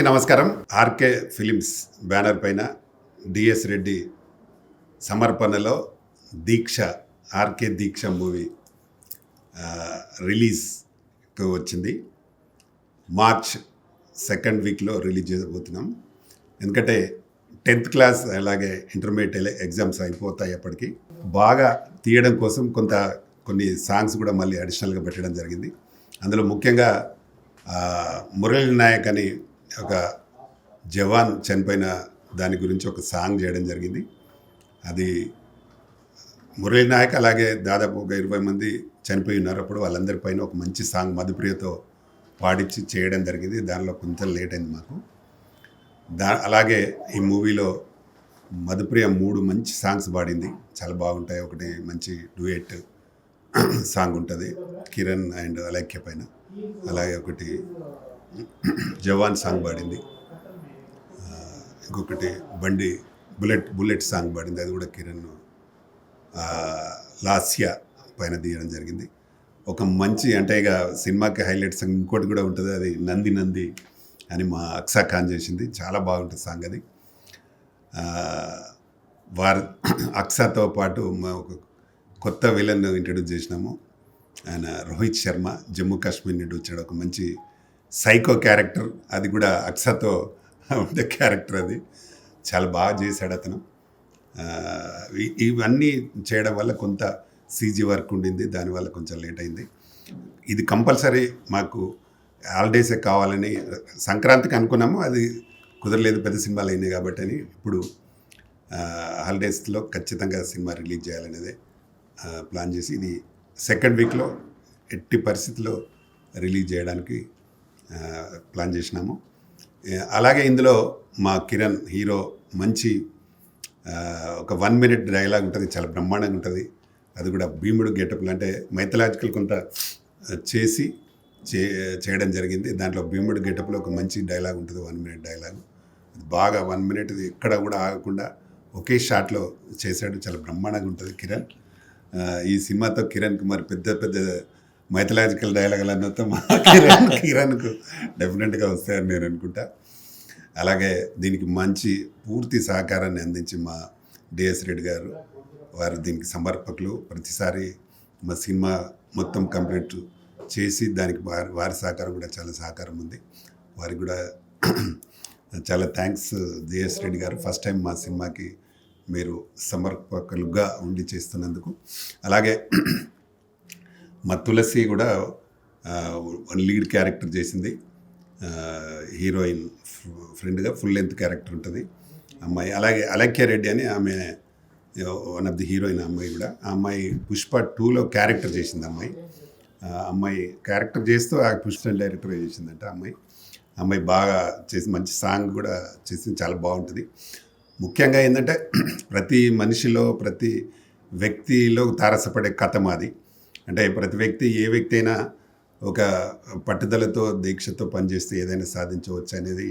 అందరికీ నమస్కారం. RK films banner పైన డిఎస్ రెడ్డి సమర్పణలో దీక్ష ఆర్కే దీక్ష మూవీ రిలీజ్కి వచ్చింది. మార్చ్ సెకండ్ వీక్లో రిలీజ్ చేయబోతున్నాం. ఎందుకంటే 10th క్లాస్ అలాగే ఇంటర్మీడియట్ ఎగ్జామ్స్ అయిపోతాయి. అప్పటికి బాగా తీయడం కోసం కొన్ని సాంగ్స్ కూడా మళ్ళీ అడిషనల్గా పెట్టడం జరిగింది. అందులో ముఖ్యంగా మురళీ నాయక్ అని ఒక జవాన్ చనిపోయిన దాని గురించి ఒక సాంగ్ చేయడం జరిగింది. అది మురళీ నాయక్ అలాగే దాదాపు ఒక 20 మంది చనిపోయి ఉన్నారు. అప్పుడు వాళ్ళందరిపైన ఒక మంచి సాంగ్ మధుప్రియతో పాడించి చేయడం జరిగింది. దానిలో కొంచెం లేట్ అయింది మాకు. అలాగే ఈ మూవీలో మధుప్రియ 3 మంచి సాంగ్స్ పాడింది, చాలా బాగుంటాయి. ఒకటి మంచి డ్యూయెట్ సాంగ్ ఉంటుంది కిరణ్ అండ్ అలైక్య పైన. అలాగే ఒకటి జవాన్ సాంగ్ పాడింది. ఇంకొకటి బండి బుల్లెట్ సాంగ్ పాడింది, అది కూడా కిరణ్ లాస్య పైన తీయడం జరిగింది. ఒక మంచి అంటే ఇక సినిమాకి హైలైట్స్ ఇంకోటి కూడా ఉంటుంది, అది నంది అని మా అక్సా ఖాన్ చేసింది. చాలా బాగుంటుంది సాంగ్ అది. అక్సాతో పాటు ఒక కొత్త విలన్ ఇంట్రడ్యూస్ చేసినాము. ఆయన రోహిత్ శర్మ, జమ్మూ కాశ్మీర్ నుండి వచ్చాడు. ఒక మంచి సైకో క్యారెక్టర్, అది కూడా అక్సాతో ఉండే క్యారెక్టర్. అది చాలా బాగా చేశాడు అతను. ఇవన్నీ చేయడం వల్ల కొంత సీజీ వర్క్ ఉండింది, దానివల్ల కొంచెం లేట్ అయింది. ఇది కంపల్సరీ మాకు హాలిడేసే కావాలని సంక్రాంతికి అనుకున్నాము, అది కుదరలేదు, పెద్ద సినిమాలు అయినాయి కాబట్టి అని ఇప్పుడు హాలిడేస్లో ఖచ్చితంగా సినిమా రిలీజ్ చేయాలనేదే ప్లాన్ చేసి ఇది సెకండ్ వీక్లో ఎట్టి పరిస్థితిలో రిలీజ్ చేయడానికి ప్లాన్ చేసినాము. అలాగే ఇందులో మా కిరణ్ హీరో మంచి ఒక 1 minute డైలాగ్ ఉంటుంది, చాలా బ్రహ్మాండంగా ఉంటుంది. అది కూడా భీముడు గెటప్లు అంటే మైథలాజికల్ కొంత చేయడం జరిగింది. దాంట్లో భీముడు గెటప్లో ఒక మంచి డైలాగ్ ఉంటుంది, 1 minute డైలాగ్. అది బాగా 1 minute ఎక్కడ కూడా ఆగకుండా ఒకే షాట్లో చేశాడు, చాలా బ్రహ్మాండంగా ఉంటుంది కిరణ్. ఈ సినిమాతో కిరణ్కి మరి పెద్ద మైథలాజికల్ డైలాగులు అన్నతో మా కిరణ్కు డెఫినెట్గా వస్తాయని నేను అనుకుంటా. అలాగే దీనికి మంచి పూర్తి సహకారాన్ని అందించి మా డిఎస్ రెడ్డి గారు, వారు దీనికి సమర్పకులు. ప్రతిసారి మా సినిమా మొత్తం కంప్లీట్ చేసి దానికి వారి సహకారం కూడా చాలా సహకారం ఉంది. వారికి కూడా చాలా థ్యాంక్స్ డిఎస్ రెడ్డి గారు. ఫస్ట్ టైం మా సినిమాకి మీరు సమర్పకులుగా ఉండి చేస్తున్నందుకు. అలాగే మా తులసి కూడా లీడ్ క్యారెక్టర్ చేసింది, హీరోయిన్ ఫ్రెండ్గా ఫుల్ లెంత్ క్యారెక్టర్ ఉంటుంది అమ్మాయి. అలాగే అలైక్య రెడ్డి అని ఆమె వన్ ఆఫ్ ది హీరోయిన్ అమ్మాయి కూడా. ఆ అమ్మాయి పుష్ప 2లో క్యారెక్టర్ చేసింది. అమ్మాయి క్యారెక్టర్ చేస్తూ ఆ పుష్ప డైరెక్టర్ చేసిందంట. అమ్మాయి బాగా చేసి మంచి సాంగ్ కూడా చేసింది, చాలా బాగుంటుంది. ముఖ్యంగా ఏంటంటే ప్రతి మనిషిలో ప్రతి వ్యక్తిలో తారసపడే కథ మాది. అంటే ప్రతి వ్యక్తి, ఏ వ్యక్తి అయినా ఒక పట్టుదలతో దీక్షతో పనిచేస్తే ఏదైనా సాధించవచ్చు అనేది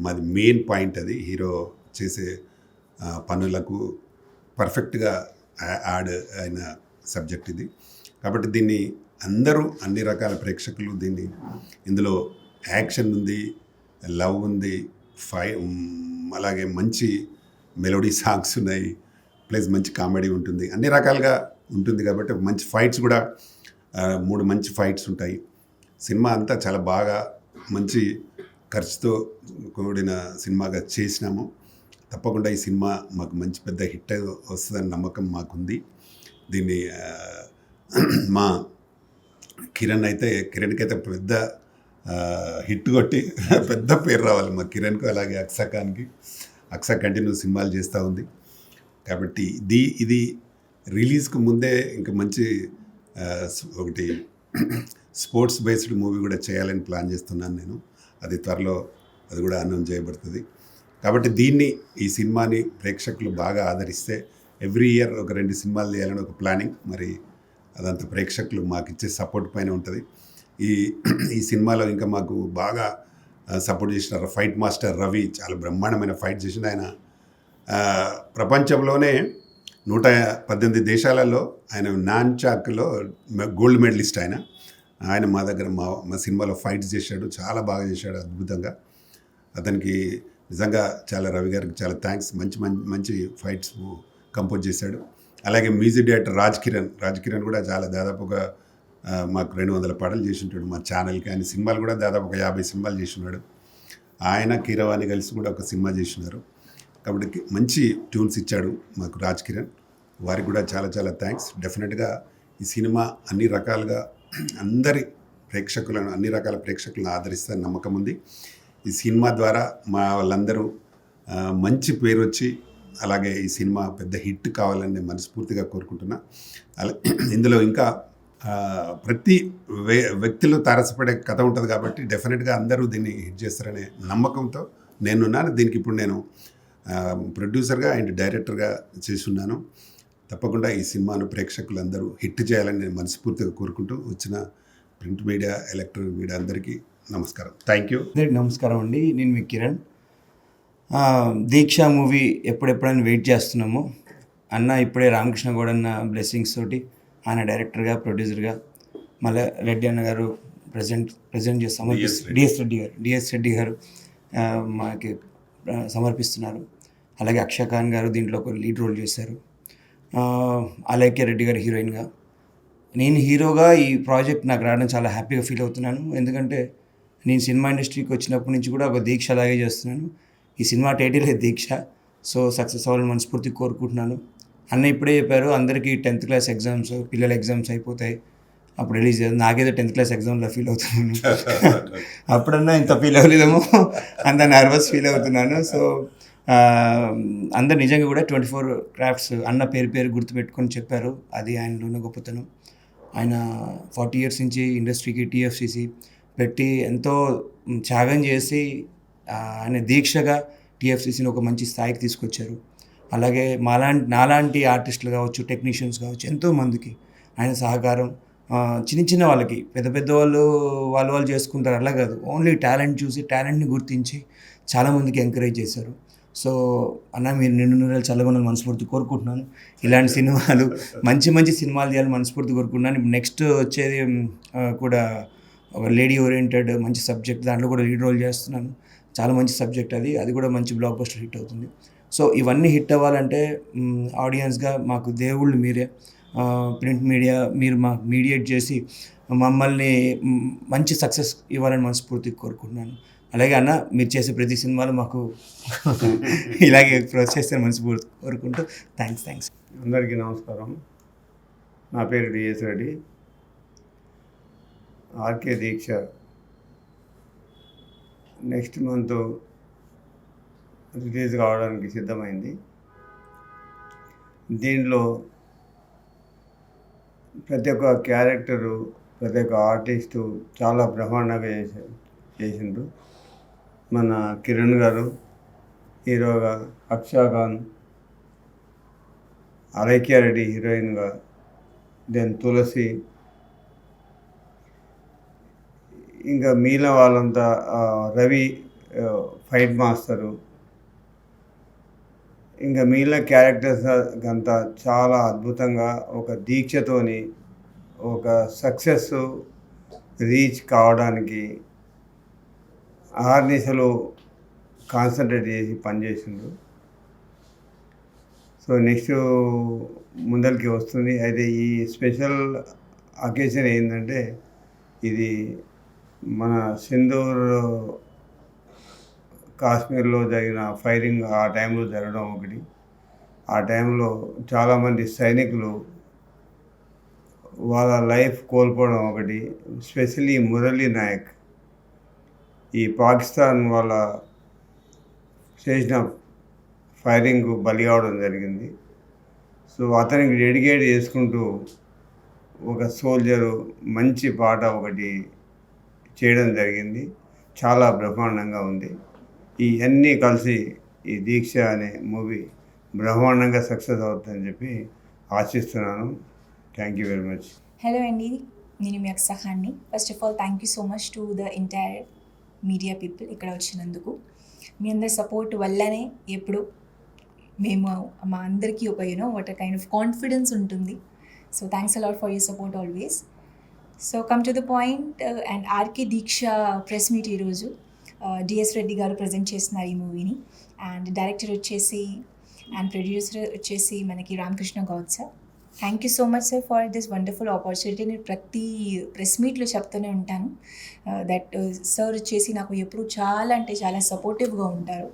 మాది మెయిన్ పాయింట్. అది హీరో చేసే పనులకు పర్ఫెక్ట్గా యాడ్ అయిన సబ్జెక్ట్ ఇది. కాబట్టి దీన్ని అందరూ, అన్ని రకాల ప్రేక్షకులు ఇందులో యాక్షన్ ఉంది, లవ్ ఉంది, అలాగే మంచి మెలోడీ సాంగ్స్ ఉన్నాయి, ప్లస్ మంచి కామెడీ ఉంటుంది, అన్ని రకాలుగా ఉంటుంది. కాబట్టి మంచి ఫైట్స్ కూడా 3 మంచి ఫైట్స్ ఉంటాయి. సినిమా అంతా చాలా బాగా మంచి ఖర్చుతో కూడిన సినిమాగా చేసినాము. తప్పకుండా ఈ సినిమా మాకు మంచి పెద్ద హిట్ వస్తుందని నమ్మకం మాకుంది. దీన్ని మా కిరణ్కి అయితే పెద్ద హిట్ కొట్టి పెద్ద పేరు రావాలి మా కిరణ్కు. అలాగే అక్సా కంటిన్యూ సినిమాలు చేస్తూ ఉంది. కాబట్టి ఇది రిలీజ్కు ముందే ఇంకా మంచి ఒకటి స్పోర్ట్స్ బేస్డ్ మూవీ కూడా చేయాలని ప్లాన్ చేస్తున్నాను నేను. అది త్వరలో అది కూడా అనౌన్స్ చేయబడుతుంది. కాబట్టి ఈ సినిమాని ప్రేక్షకులు బాగా ఆదరిస్తే ఎవ్రీ ఇయర్ ఒక 2 సినిమాలు చేయాలని ఒక ప్లానింగ్. మరి అదంతా ప్రేక్షకులు మాకు ఇచ్చే సపోర్ట్ పైన ఉంటుంది. ఈ సినిమాలో ఇంకా మాకు బాగా సపోర్ట్ చేసిన ఫైట్ మాస్టర్ రవి చాలా బ్రహ్మాండమైన ఫైట్ చేసిన ఆయన. ప్రపంచంలోనే 118 దేశాలలో ఆయన నాన్ చాక్లో గోల్డ్ మెడలిస్ట్. ఆయన మా దగ్గర మా సినిమాలో ఫైట్స్ చేశాడు, చాలా బాగా చేశాడు, అద్భుతంగా. అతనికి నిజంగా చాలా రవి గారికి చాలా థ్యాంక్స్. మంచి మంచి ఫైట్స్ కంపోజ్ చేశాడు. అలాగే మ్యూజిక్ డైరెక్టర్ రాజ్ కిరణ్ కూడా చాలా దాదాపుగా మాకు 200 పాటలు చేసి ఉంటాడు మా ఛానల్కి. ఆయన సినిమాలు కూడా దాదాపు ఒక 50 సినిమాలు చేసి ఉన్నాడు. ఆయన కీరవాణి కలిసి కూడా ఒక సినిమా చేసినారు. కాబట్టి మంచి ట్యూన్స్ ఇచ్చాడు మాకు రాజ్ కిరణ్. వారికి కూడా చాలా చాలా థ్యాంక్స్. డెఫినెట్గా ఈ సినిమా అన్ని రకాలుగా అన్ని రకాల ప్రేక్షకులను ఆదరిస్తారని నమ్మకం ఉంది. ఈ సినిమా ద్వారా మా వాళ్ళందరూ మంచి పేరు వచ్చి అలాగే ఈ సినిమా పెద్ద హిట్ కావాలని నేను మనస్ఫూర్తిగా కోరుకుంటున్నా. ఇందులో ఇంకా ప్రతి వ్యక్తులు తారసపడే కథ ఉంటుంది కాబట్టి డెఫినెట్గా అందరూ దీన్ని హిట్ చేస్తారనే నమ్మకంతో నేనున్నాను. దీనికి ఇప్పుడు నేను ప్రొడ్యూసర్గా అండ్ డైరెక్టర్గా చేస్తున్నాను. తప్పకుండా ఈ సినిమాను ప్రేక్షకులందరూ హిట్ చేయాలని నేను మనస్ఫూర్తిగా కోరుకుంటూ వచ్చిన ప్రింట్ మీడియా, ఎలక్ట్రానిక్ మీడియా అందరికీ నమస్కారం. Thank you. నమస్కారం అండి. నేను మీ కిరణ్. దీక్ష మూవీ ఎప్పుడెప్పుడని వెయిట్ చేస్తున్నాము. అన్న ఇప్పుడే రామకృష్ణ గౌడ్ అన్న బ్లెస్సింగ్స్ తోటి ఆయన డైరెక్టర్గా, ప్రొడ్యూసర్గా, మళ్ళీ రెడ్డి అన్న గారు ప్రజెంట్ చేసి డిఎస్ రెడ్డి గారు మనకి సమర్పిస్తున్నారు. అలాగే అక్షయ్ ఖాన్ గారు దీంట్లో ఒక లీడ్ రోల్ చేశారు. అలైక్య రెడ్డి గారు హీరోయిన్గా. నేను హీరోగా ఈ ప్రాజెక్ట్ నాకు రావడం చాలా హ్యాపీగా ఫీల్ అవుతున్నాను. ఎందుకంటే నేను సినిమా ఇండస్ట్రీకి వచ్చినప్పటి నుంచి కూడా ఒక దీక్ష అలాగే చేస్తున్నాను. ఈ సినిమా టైటిలే దీక్ష. సో సక్సెస్ అవ్వాలని మనస్ఫూర్తిగా కోరుకుంటున్నాను. అన్న ఇప్పుడే చెప్పారు అందరికీ 10th క్లాస్ ఎగ్జామ్స్, పిల్లల ఎగ్జామ్స్ అయిపోతాయి, అప్పుడు రిలీజ్ చేయాలి. నాకేదో 10th క్లాస్ ఎగ్జామ్లో ఫీల్ అవుతున్నాను. అప్పుడన్నా ఇంత ఫీల్ అవ్వలేదేమో, అంత నర్వస్ ఫీల్ అవుతున్నాను. సో అందరు నిజంగా కూడా 24 క్రాఫ్ట్స్ అన్న పేరు గుర్తుపెట్టుకొని చెప్పారు. అది ఆయనలోనే గొప్పతనం. ఆయన 40 years నుంచి ఇండస్ట్రీకి టీఎఫ్సిసి పెట్టి ఎంతో త్యాగం చేసి ఆయన దీక్షగా టీఎఫ్సిసిని ఒక మంచి స్థాయికి తీసుకొచ్చారు. అలాగే నాలాంటి ఆర్టిస్టులు కావచ్చు, టెక్నీషియన్స్ కావచ్చు, ఎంతోమందికి ఆయన సహకారం. చిన్న వాళ్ళకి పెద్ద వాళ్ళు చేసుకుంటారు, అలా కాదు. ఓన్లీ టాలెంట్ చూసి టాలెంట్ని గుర్తించి చాలామందికి ఎంకరేజ్ చేశారు. సో అన్న మీరు నిండు చల్లగొండాలని మనస్ఫూర్తి కోరుకుంటున్నాను. ఇలాంటి సినిమాలు మంచి సినిమాలు చేయాలని మనస్ఫూర్తి కోరుకుంటున్నాను. ఇప్పుడు నెక్స్ట్ వచ్చేది కూడా ఒక లేడీ ఓరియంటెడ్ మంచి సబ్జెక్ట్, దాంట్లో కూడా లీడ్ రోల్ చేస్తున్నాను. చాలా మంచి సబ్జెక్ట్ అది కూడా మంచి బ్లాక్ బస్టర్ హిట్ అవుతుంది. సో ఇవన్నీ హిట్ అవ్వాలంటే ఆడియన్స్గా మాకు దేవుళ్ళు మీరే. ప్రింట్ మీడియా మీరు మాకు మీడియేట్ చేసి మమ్మల్ని మంచి సక్సెస్ ఇవ్వాలని మనస్ఫూర్తిగా కోరుకుంటున్నాను. అలాగే అన్న మీరు చేసే ప్రతి సినిమాలో మాకు ఇలాగే ప్రోత్సహిస్తే మనస్ఫూర్తి కోరుకుంటూ థ్యాంక్స్. అందరికీ నమస్కారం. నా పేరు డిఎస్ రెడ్డి. ఆర్కే దీక్ష నెక్స్ట్ మంత్ రిలీజ్ కావడానికి సిద్ధమైంది. దీనిలో ప్రతి ఒక్క క్యారెక్టరు, ప్రతి ఒక్క ఆర్టిస్టు చాలా బ్రహ్మాండంగా చేసిండ్రు. మన కిరణ్ గారు హీరోగా, అక్షయ్ ఖాన్, అలైక్య రెడ్డి హీరోయిన్గా, దెన్ తులసి, ఇంకా మిగిలిన వాళ్ళంతా రవి ఫైట్ మాస్టరు, ఇంకా మిగిలిన క్యారెక్టర్స్ అంతా చాలా అద్భుతంగా ఒక దీక్షతోని ఒక సక్సెస్ రీచ్ కావడానికి ఆర్నిసలు కాన్సన్ట్రేట్ చేసి పనిచేసిండ్రు. సో నెక్స్ట్ ముందరికి వస్తుంది. అయితే ఈ స్పెషల్ అకేషన్ ఏంటంటే ఇది మన సింధూర్ కాశ్మీర్లో జరిగిన ఫైరింగ్ ఆ టైంలో జరగడం ఒకటి. ఆ టైంలో చాలామంది సైనికులు వాళ్ళ లైఫ్ కోల్పోవడం ఒకటి. స్పెషల్లీ మురళీ నాయక్ ఈ పాకిస్తాన్ వాళ్ళ చేసిన ఫైరింగ్ బలి కావడం జరిగింది. సో అతనికి డెడికేట్ చేసుకుంటూ ఒక సోల్జరు మంచి పాట ఒకటి చేయడం జరిగింది. చాలా బ్రహ్మాండంగా ఉంది. ఇవన్నీ కలిసి ఈ దీక్ష అనే మూవీ బ్రహ్మాండంగా సక్సెస్ అవుతుందని చెప్పి ఆశిస్తున్నాను. Thank you very much. Hello అండి, నేను మీ అక్షయ్ ఖాన్ని. First of all thank you so much to the entire media people ఇక్కడ వచ్చినందుకు. మీ అందరి సపోర్ట్ వల్లనే ఎప్పుడు మేము మా అందరికీ ఒక వాట్ కైండ్ ఆఫ్ కాన్ఫిడెన్స్ ఉంటుంది. So thanks a lot for your support always. So come to the point. And RK Deeksha press meet ఈరోజు డిఎస్ రెడ్డి గారు ప్రజెంట్ చేస్తున్నారు ఈ మూవీని. అండ్ డైరెక్టర్ వచ్చేసి అండ్ ప్రొడ్యూసర్ వచ్చేసి మనకి Ramakrishna Goud sir. Thank you so much sir for this wonderful opportunity. నేను ప్రతి ప్రెస్ మీట్లో చెప్తూనే ఉంటాను దట్ సార్ వచ్చేసి నాకు ఎప్పుడు చాలా అంటే చాలా సపోర్టివ్గా ఉంటారు.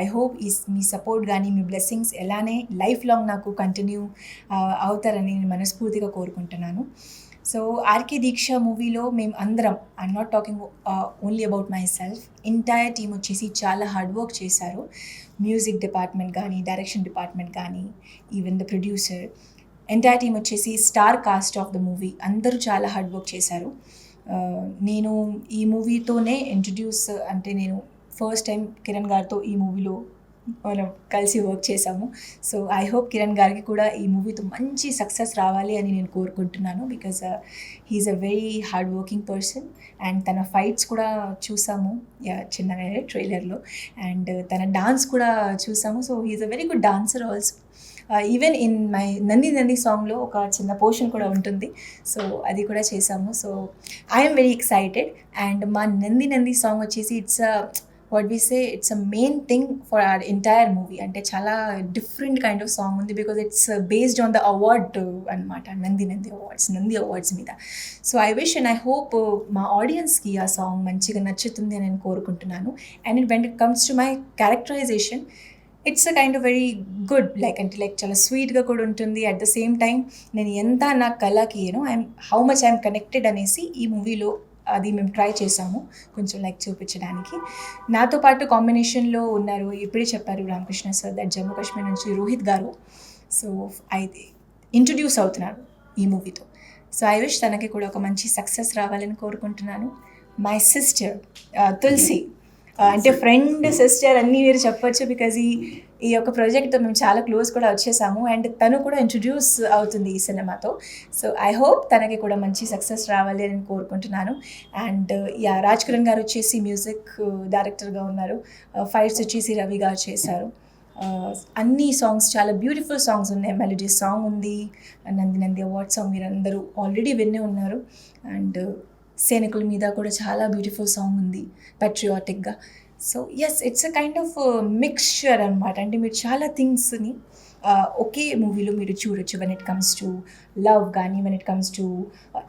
ఐ హోప్ మీ సపోర్ట్ కానీ మీ బ్లెస్సింగ్స్ ఎలానే లైఫ్ లాంగ్ నాకు కంటిన్యూ అవుతారని నేను మనస్ఫూర్తిగా కోరుకుంటున్నాను. సో ఆర్కే దీక్ష మూవీలో మేము అందరం, I'm not talking only about myself, entire team వచ్చేసి చాలా హార్డ్ వర్క్ చేశారు. మ్యూజిక్ డిపార్ట్మెంట్ కానీ, డైరెక్షన్ డిపార్ట్మెంట్ కానీ, even the producer, entire team వచ్చేసి star cast of the movie అందరూ చాలా హార్డ్ వర్క్ చేశారు. నేను ఈ మూవీతోనే ఇంట్రడ్యూస్, అంటే నేను ఫస్ట్ టైం కిరణ్ గారితో ఈ మూవీలో మనం కలిసి వర్క్ చేశాము. సో ఐ హోప్ కిరణ్ గారికి కూడా ఈ మూవీతో మంచి సక్సెస్ రావాలి అని నేను కోరుకుంటున్నాను. Because he's a very hard working person. And తన ఫైట్స్ కూడా చూసాము చిన్నగా ట్రైలర్లో, అండ్ తన డాన్స్ కూడా చూసాము. So he's a very good dancer also. Even in my Nandi సాంగ్లో ఒక చిన్న పోర్షన్ కూడా ఉంటుంది. సో అది కూడా చేసాము. So I'm very excited. And మా నంది సాంగ్ వచ్చేసి it's what we say it's a main thing for our entire movie. అంటే చాలా డిఫరెంట్ కైండ్ ఆఫ్ సాంగ్ ఉంది because it's based on the award అనమాట, నంది అవార్డ్స్ మీద. So I wish and I hope మా ఆడియన్స్కి ఆ సాంగ్ మంచిగా నచ్చుతుంది అని నేను కోరుకుంటున్నాను. And when it comes to my characterization, it's a kind of very good, like చాలా స్వీట్గా కూడా ఉంటుంది. అట్ ద సేమ్ టైం నేను ఎంత నా కళకి హౌ మచ్ ఐఎమ్ కనెక్టెడ్ అనేసి ఈ మూవీలో అది మేము ట్రై చేసాము కొంచెం చూపించడానికి. నాతో పాటు కాంబినేషన్లో ఉన్నారు, ఇప్పుడే చెప్పారు రామకృష్ణ సార్, దట్ జమ్మూ కాశ్మీర్ నుంచి రోహిత్ గారు. సో అయితే ఇంట్రడ్యూస్ అవుతున్నారు ఈ మూవీతో. సో ఐ విష్ తనకి కూడా ఒక మంచి సక్సెస్ రావాలని కోరుకుంటున్నాను. మై సిస్టర్ తులసి, అంటే ఫ్రెండ్ సిస్టర్ అన్నీ మీరు చెప్పొచ్చు, బికాజ్ ఈ యొక్క ప్రాజెక్ట్తో మేము చాలా క్లోజ్ కూడా వచ్చేసాము. అండ్ తను కూడా ఇంట్రడ్యూస్ అవుతుంది ఈ సినిమాతో. సో ఐ హోప్ తనకి కూడా మంచి సక్సెస్ రావాలి అని కోరుకుంటున్నాను. అండ్ రాజ్ కిరణ్ గారు వచ్చేసి మ్యూజిక్ డైరెక్టర్గా ఉన్నారు. ఫైట్స్ వచ్చేసి రవి గారు చేశారు. అన్ని సాంగ్స్ చాలా బ్యూటిఫుల్ సాంగ్స్ ఉన్నాయి. మెలోడీ సాంగ్ ఉంది, నంది అవార్డ్ సాంగ్ మీరు అందరూ ఆల్రెడీ వినే ఉన్నారు. అండ్ సైనికుల మీద కూడా చాలా బ్యూటిఫుల్ సాంగ్ ఉంది ప్యాట్రియాటిక్గా. So yes, it's a kind of mixture అనమాట. అంటే మీరు చాలా థింగ్స్ని ఒకే మూవీలో మీరు చూడొచ్చు. When it comes to love కానీ, when it comes to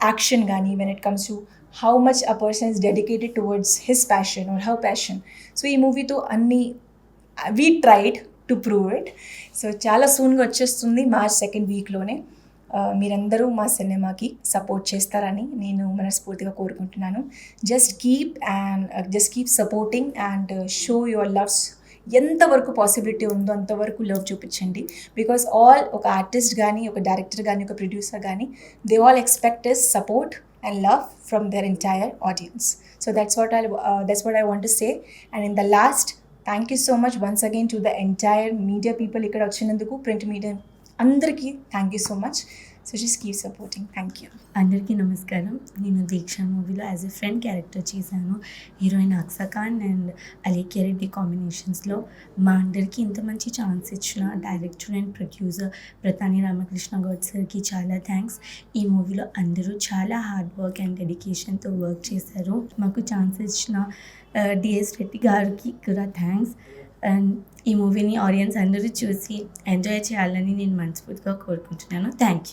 action కానీ, when it comes to how much a person is dedicated towards his passion or how passion. సో ఈ మూవీతో అన్నీ we tried to prove it. So చాలా సూన్గా వచ్చేస్తుంది March 2nd వీక్లోనే. మీరందరూ మా సినిమాకి సపోర్ట్ చేస్తారని నేను మనస్ఫూర్తిగా కోరుకుంటున్నాను. Just keep supporting and show your loves. ఎంతవరకు పాసిబిలిటీ ఉందో అంతవరకు లవ్ చూపించండి. బికాస్ ఒక ఆర్టిస్ట్ కానీ, ఒక డైరెక్టర్ కానీ, ఒక ప్రొడ్యూసర్ కానీ, they all expect is support and love from their entire audience. So that's what I want to say. And in the last, thank you so much once again to the entire media people ikkada vachinanduku, print media andarki thank you so much. So just keep supporting. Thank you. అందరికీ నమస్కారం. నేను దీక్ష మూవీలో as a friend character చేశాను. Heroine Aksa Khan and Alekhya Reddy కాంబినేషన్స్లో. మా అందరికీ ఇంత మంచి ఛాన్స్ ఇచ్చిన director and producer Pratani Ramakrishna Goud సార్కి చాలా థ్యాంక్స్. ఈ మూవీలో అందరూ చాలా హార్డ్ వర్క్ అండ్ డెడికేషన్తో వర్క్ చేశారు. మాకు ఛాన్స్ ఇచ్చిన డిఎస్ రెడ్డి గారికి కూడా థ్యాంక్స్. అండ్ ఈ మూవీని ఆడియన్స్ అందరూ చూసి ఎంజాయ్ చేయాలని నేను మనస్ఫూర్తిగా కోరుకుంటున్నాను. Thank you.